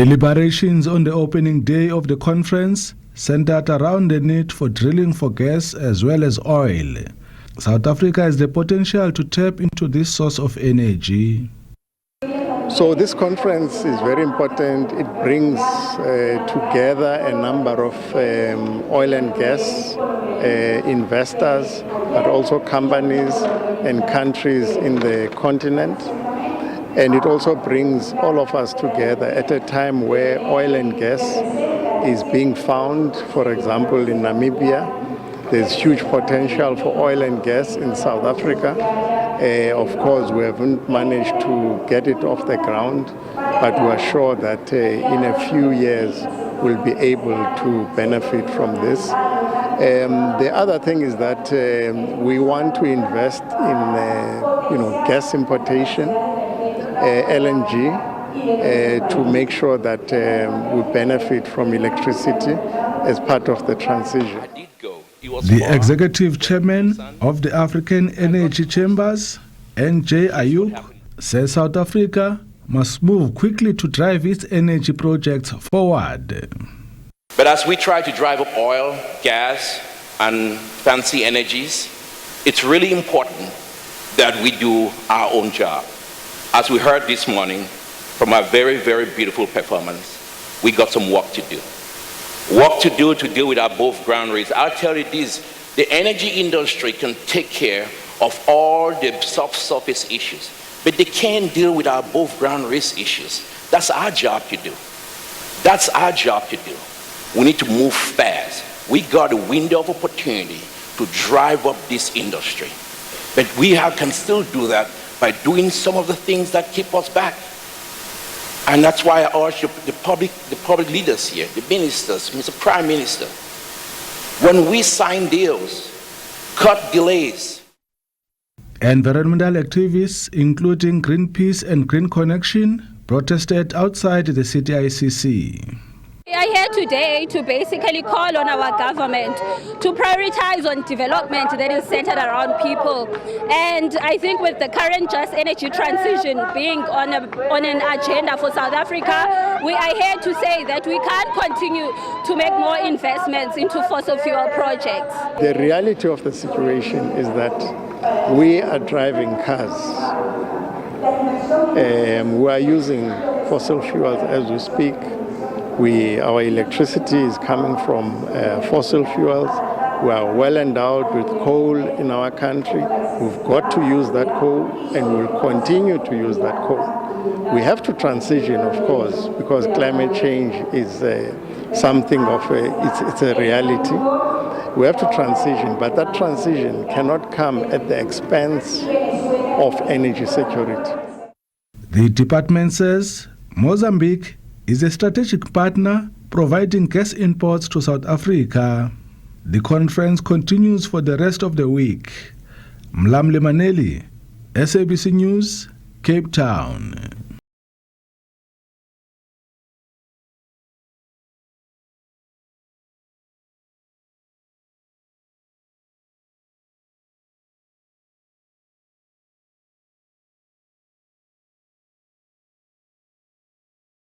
Deliberations on the opening day of the conference centered around the need for drilling for gas as well as oil. South Africa has the potential to tap into this source of energy. So this conference is very important. It brings together a number of oil and gas investors, but also companies and countries in the continent. And it also brings all of us together at a time where oil and gas is being found. For example, in Namibia, there's huge potential for oil and gas in South Africa. Of course, we haven't managed to get it off the ground, but we are sure that in a few years we'll be able to benefit from this. The other thing is that we want to invest in gas importation, LNG, to make sure that we benefit from electricity as part of the transition. The executive chairman of the African Energy Chambers, N.J. Ayuk, says South Africa must move quickly to drive its energy projects forward. But as we try to drive up oil, gas, and fancy energies, it's really important that we do our own job. As we heard this morning from a very, very beautiful performance, we got some work to do. Work to do to deal with our above ground rates. I'll tell you this, the energy industry can take care of all the surface issues, but they can't deal with our above ground race issues. That's our job to do. That's our job to do. We need to move fast. We got a window of opportunity to drive up this industry. But we can still do that by doing some of the things that keep us back. And that's why I urge the public leaders here, the ministers, Mr. Prime Minister, when we sign deals, cut delays. Environmental activists, including Greenpeace and Green Connection, protested outside the city ICC. We are here today to basically call on our government to prioritize on development that is centered around people. And I think with the current just energy transition being on an agenda for South Africa, we are here to say that we can't continue to make more investments into fossil fuel projects. The reality of the situation is that we are driving cars. We are using fossil fuels as we speak. Our electricity is coming from fossil fuels. We are well endowed with coal in our country. We've got to use that coal and we'll continue to use that coal. We have to transition, of course, because climate change is something of it's a reality. We have to transition, but that transition cannot come at the expense of energy security. The department says Mozambique is a strategic partner providing gas imports to South Africa. The conference continues for the rest of the week. Mlamli Maneli, SABC News, Cape Town.